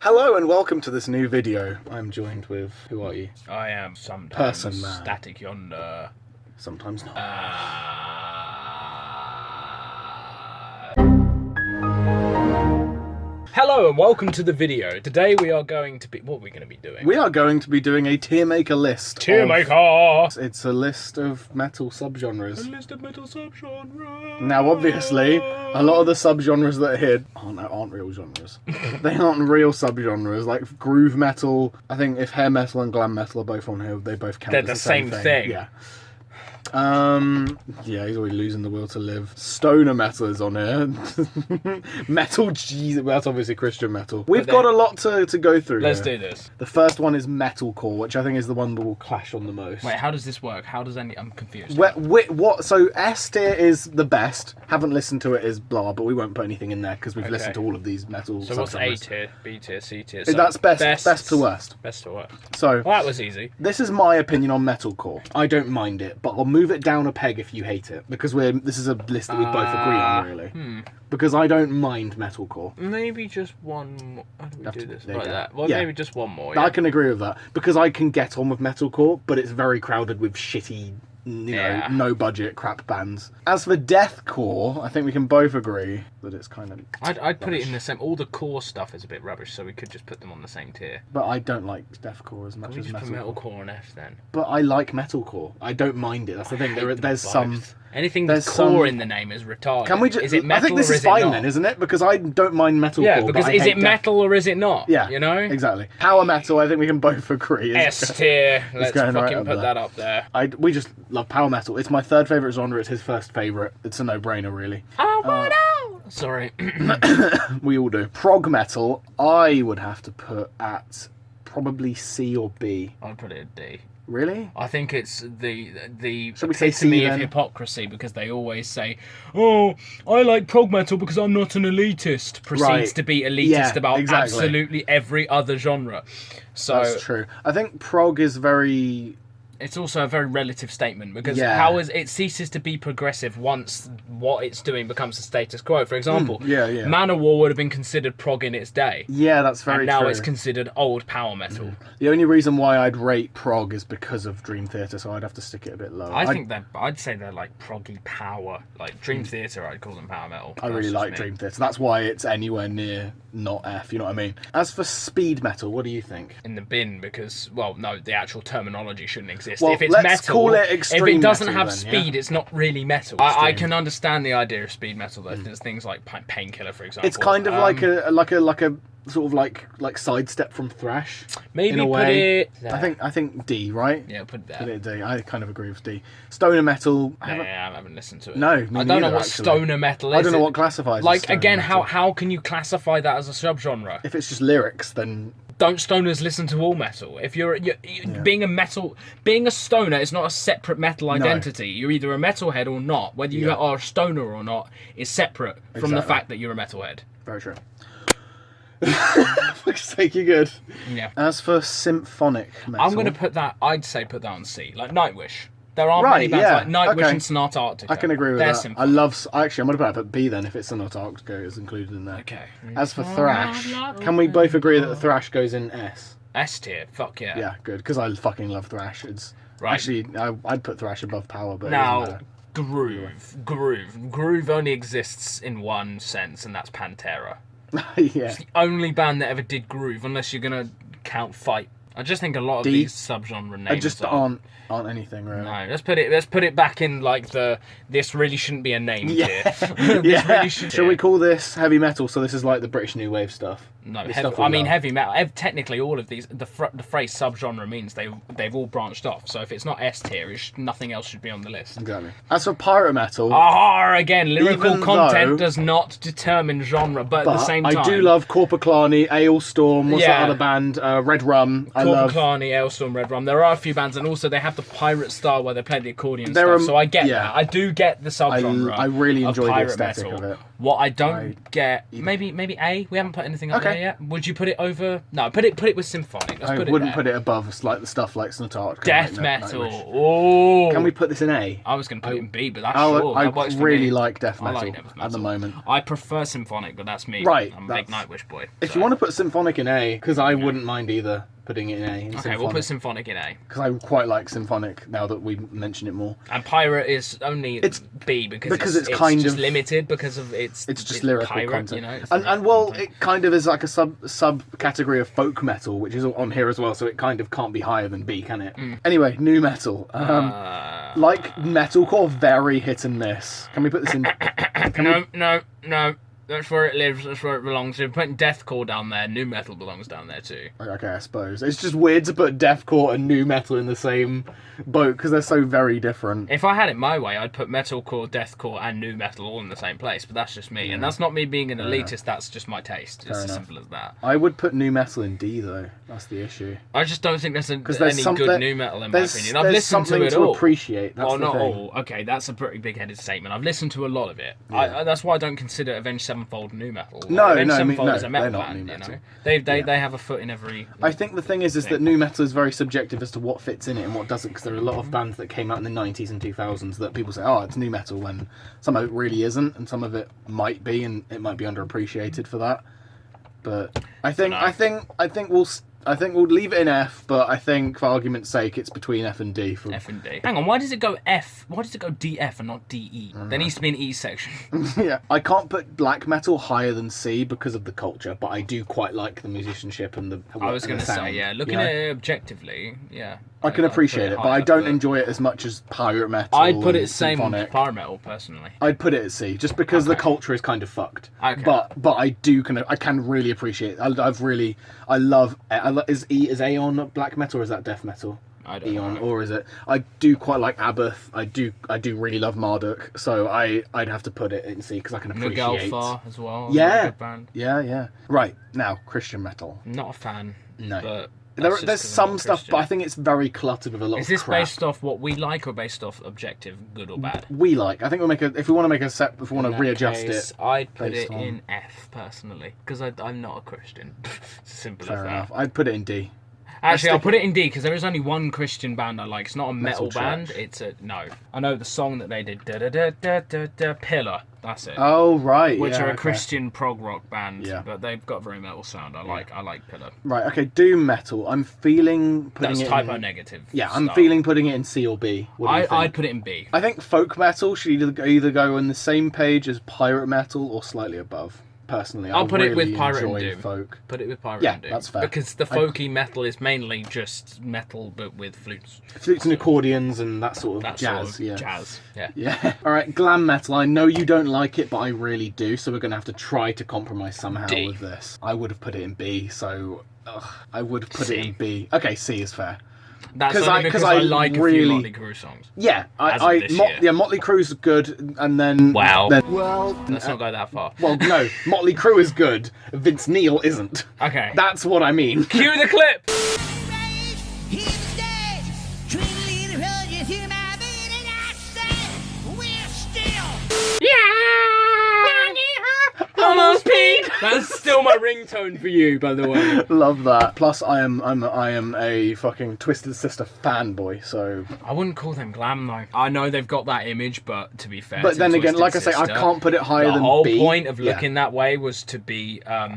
Hello and welcome to this new video. I'm joined with, who are you? I am sometimes Person man. static yonder. Sometimes not. Hello and welcome to the video. Today we are going to be... What are we going to be doing? We are going to be doing a Tiermaker list. Tiermaker! It's a list of metal subgenres. A list of metal subgenres. Now obviously, a lot of the subgenres that are here aren't real genres. They aren't real subgenres. Like groove metal, I think if hair metal and glam metal are both on here, they both count They're as the the same thing. Yeah. Yeah, he's always losing the will to live. Stoner metal is on here. Metal, jeez, that's obviously Christian metal. We've got a lot to go through. Let's do this. The first one is Metalcore, which I think is the one that will clash on the most. Wait, how does this work? How does any... I'm confused. What? So S tier is the best. Haven't listened to it is blah, but we won't put anything in there because we've listened to all of these metal. So what's A tier, B tier, C tier? So that's best to worst. Best to worst. So well, that was easy. This is my opinion on Metalcore. I don't mind it, but I'll move it down a peg if you hate it, because this is a list that we both agree on, really. Because I don't mind Metalcore. Maybe just one more. How do we do this? Like that. Well, yeah. maybe just one more. Yeah. I can agree with that, because I can get on with Metalcore, but it's very crowded with shitty, no budget crap bands. As for Deathcore, I think we can both agree that it's kind of... I'd put it in the same... All the core stuff is a bit rubbish, so we could just put them on the same tier. But I don't like Deathcore as much Can we as just Metalcore. put Metalcore on F then? But I like Metalcore. I don't mind it. That's the thing. There's some... Anything with core in the name is retarded. Can we just... Is it metal I think this or is is it fine not? then, isn't it? Because I don't mind Metalcore. Yeah, because is it metal or is it not? Yeah, you know? Exactly. Power metal, I think we can both agree. S tier. Let's going right fucking up put there. that up there. We just love power metal. It's my third favourite genre. It's his first favourite. It's a no-brainer, really. I want out! Sorry. We all do. Prog metal, I would have to put at probably C or B. I'd put it at D. Really? I think it's the Shall we say C epitome of then? hypocrisy, because they always say, "Oh, I like prog metal because I'm not an elitist." Proceeds to be elitist about absolutely every other genre. So that's true. I think prog is very... It's also a very relative statement, because how is it ceases to be progressive once what it's doing becomes the status quo. For example, Manowar would have been considered prog in its day. Yeah, that's very and now true. it's considered old power metal. The only reason why I'd rate prog is because of Dream Theater, so I'd have to stick it a bit lower. I'd say they're like proggy power. Like Dream Theater, I'd call them power metal. I really like Dream Theater. That's why it's anywhere near not F, you know what I mean? As for speed metal, what do you think? In the bin, because, well, no, the actual terminology shouldn't exist. Well, if it's let's metal, call it extreme if it doesn't metal have then, speed, it's not really metal. I can understand the idea of speed metal though. There's things like Painkiller, for example. It's kind of like a sort of like sidestep from thrash. Maybe in a put way. it there. I think D, right? Yeah, put it there. Put it D. I kind of agree with D. Stoner metal. I haven't listened to it. No, I don't know what stoner metal is. I don't know what classifies. Like as again, metal. how can you classify that as a subgenre? If it's just lyrics, then. Don't stoners listen to all metal? If you're being a stoner is not a separate metal identity. You're either a metalhead or not. Whether you are a stoner or not is separate from the fact that you're a metalhead. Very true. Fuck's sake, you're good. Yeah. As for symphonic metal, I'm going to put that. I'd say put that on C. Like Nightwish. There are many bands like Nightwish and Sonata Arctica. I can agree with They're that. symphonic. Actually, I'm going to put it at B then if it's Sonata Arctica is included in there. Okay. As for thrash, can we both agree that thrash goes in S? S tier. Fuck yeah. Yeah, good. Because I fucking love thrash. It's actually I'd put thrash above power, but now groove only exists in one sense, and that's Pantera. Yeah. It's the only band that ever did groove, unless you're gonna count Fight. I just think a lot of these subgenre names just aren't anything really. No, let's put it back in like this really shouldn't be a name tier. Really Shall we call this heavy metal? So this is like the British new wave stuff. No, heavy metal. Technically, all of these, the phrase subgenre means they've all branched off. So if it's not S tier, nothing else should be on the list. Exactly. As for pirate metal, again, lyrical content does not determine genre, but at the same time, I do love Corpaclani, Ailstorm. What's that other band? Red Rum. I Corpaclani, Ailstorm, Red Rum. There are a few bands, and also they have the pirate style where they play the accordion stuff. So I get that. I do get the subgenre. I really enjoy the aesthetic metal. of it. What I don't get, maybe A. We haven't put anything up there yet. Would you put it over? No, put it with symphonic. I wouldn't put it above like the stuff like Snotart. Death metal. Oh. Can we put this in A? I was going to put it in B, but that's sure. I that works for really me. like death metal at the moment. I prefer symphonic, but that's me. Right. I'm a big Nightwish boy. If you want to put symphonic in A, because I wouldn't mind either putting it in A. Okay, we'll put symphonic in A. Because I quite like symphonic now that we mention it more. And pirate is only B because it's kind just of limited because of it's just lyrical pirate, content. You know, and it kind of is like a sub category of folk metal, which is on here as well. So it kind of can't be higher than B, can it? Anyway, new metal. Like metalcore, very hit and miss. Can we put this in? No. That's where it lives. That's where it belongs. If you're putting deathcore down there, new metal belongs down there too. Okay, I suppose it's just weird to put deathcore and new metal in the same boat because they're so very different. If I had it my way, I'd put metalcore, deathcore, and new metal all in the same place. But that's just me, and that's not me being an elitist. That's just my taste. It's as simple as that. I would put new metal in D though. That's the issue. I just don't think there's any good new metal in my opinion. I've listened to it all. all. Appreciate. That's not all. Okay, that's a pretty big-headed statement. I've listened to a lot of it. Yeah. That's why I don't consider Avenged Sevenfold new metal. Avenged Sevenfold is a metal band. New metal. You know? They have a foot in every. I think the thing is that new metal is very subjective as to what fits in it and what doesn't. Because there are a lot of bands that came out in the 90s and 2000s that people say, oh, it's new metal, when some of it really isn't, and some of it might be, and it might be underappreciated for that. But I think we'll leave it in F, but I think for argument's sake it's between F and D. F and D. Hang on, why does it go F? Why does it go DF and not DE? There needs to be an E section. Yeah, I can't put black metal higher than C because of the culture, but I do quite like the musicianship and the. I was going to say, yeah, looking at it objectively, yeah. I can appreciate it, but I don't enjoy it as much as pirate metal. I'd put it same with pirate metal personally. I'd put it at C, just because the culture is kind of fucked. Okay. But I can really appreciate it. Is A on black metal or is that death metal? I don't know. Or is it? I do quite like Abath. I do really love Marduk, so I'd have to put it in C because I can appreciate. Nagelfar as well. Yeah. Good band. Yeah. Right now, Christian metal. Not a fan. No. But there's some stuff, but I think it's very cluttered with a lot of crap. Is this based off what we like or based off objective good or bad? We like. I think if we want to make a set, if we want to readjust it. I'd put it in F personally because I'm not a Christian. It's as simple as that. Fair enough. I'd put it in D. Actually, I'll put it in D because there is only one Christian band I like. It's not a metal band. It's a I know the song that they did. Pillar. That's it. Oh right. Which are a Christian prog rock band. Yeah. But they've got a very metal sound. I like Pillar. Right. Okay. Doom metal. I'm feeling putting it. That's typo negative. Yeah. I'm feeling putting it in C or B. I'd put it in B. I think folk metal should either go on the same page as pirate metal or slightly above. Personally, I'll put it with pirate and doom. Folk. Put it with pirate and doom. Yeah, that's fair. Because the folky metal is mainly just metal, but with flutes. Flutes and accordions and that sort of jazz. Jazz. Yeah. Yeah. All right, glam metal. I know you don't like it, but I really do. So we're gonna have to try to compromise somehow with this. I would have put it in B. So I would have put it in B. Okay, C is fair. That's only because I like a few Motley Crue songs. Yeah, Motley Crue's good, and then let's not go that far. Well, no, Motley Crue is good. Vince Neil isn't. Okay, that's what I mean. Cue the clip. Almost Pete. That's still my ringtone for you, by the way. Love that. Plus, I am a fucking Twisted Sister fanboy, so I wouldn't call them glam though. I know they've got that image, but to be fair, but then again, like I say, I can't put it higher than B. The whole point of looking that way was to be I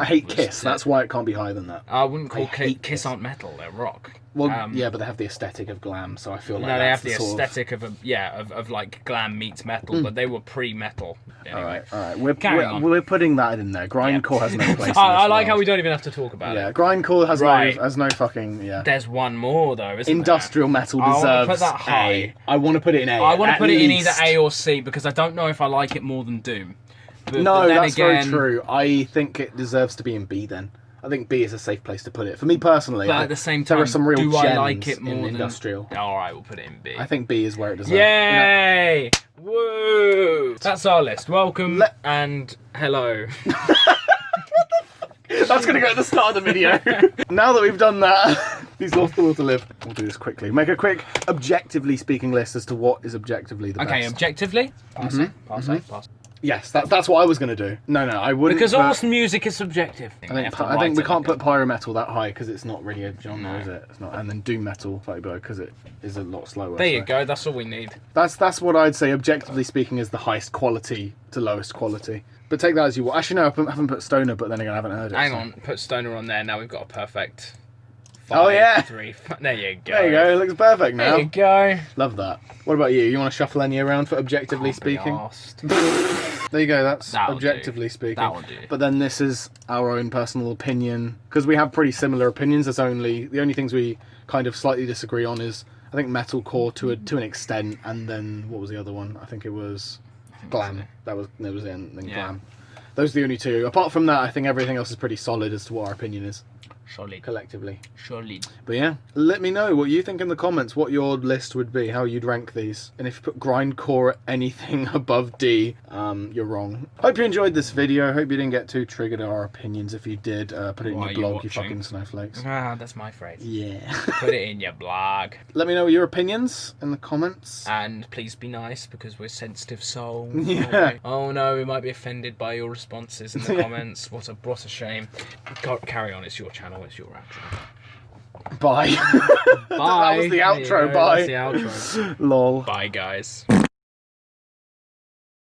hate Kiss. That's why it can't be higher than that. I wouldn't call Kiss aren't metal. They're rock. Well, but they have the aesthetic of glam, so I feel like they have the aesthetic of like glam meets metal, but they were pre-metal. Anyway. All right. We're putting that in there. Grindcore has no place. I like how we don't even have to talk about it. Yeah, Grindcore has no fucking There's one more though, isn't Industrial there? metal deserves put that high. A. I want to put it in A. I want to put it in either A or C because I don't know if I like it more than Doom. But that's very true. I think it deserves to be in B then. I think B is a safe place to put it. For me personally, but at the same time, there are some real gems I like it more in than industrial. All right, we'll put it in B. I think B is where it deserves. Yay! Woo! That's our list. Welcome and hello. That's going to go at the start of the video. Now that we've done that, he's lost the will to live. We'll do this quickly. Make a quick, objectively speaking list as to what is objectively the best. Okay, objectively? Pass. Yes, that's what I was going to do. No, I wouldn't. Because all music is subjective. I think we can't put pyro metal that high because it's not really a genre, is it? It's not. And then doom metal slightly below because it is a lot slower. There you go. That's all we need. That's what I'd say. Objectively speaking, is the highest quality to lowest quality. But take that as you want. Actually, no, I haven't put stoner, but then again, I haven't heard it. Hang on, put stoner on there. Now we've got a perfect. 3. There you go. There you go. It looks perfect now. There you go. Love that. What about you? You want to shuffle any around for objectively speaking? There you go. That's objectively speaking. That will do. But then this is our own personal opinion because we have pretty similar opinions. The only things we kind of slightly disagree on is I think metalcore to an extent, and then what was the other one? I think it was Glam. That was it. And then Glam. Those are the only two. Apart from that, I think everything else is pretty solid as to what our opinion is. Solid. Collectively. Solid. But yeah, let me know what you think in the comments, what your list would be, how you'd rank these. And if you put grindcore anything above D, you're wrong. Hope you enjoyed this video. Hope you didn't get too triggered at our opinions. If you did, put it in your blog, you fucking snowflakes. Ah, that's my phrase. Yeah. Put it in your blog. Let me know your opinions in the comments. And please be nice because we're sensitive souls. Yeah. Oh no, we might be offended by your responses in the comments. What a shame. Carry on, it's your channel. It's your outro. Bye. Bye. That was the outro. Bye. That's the outro. Lol. Bye, guys.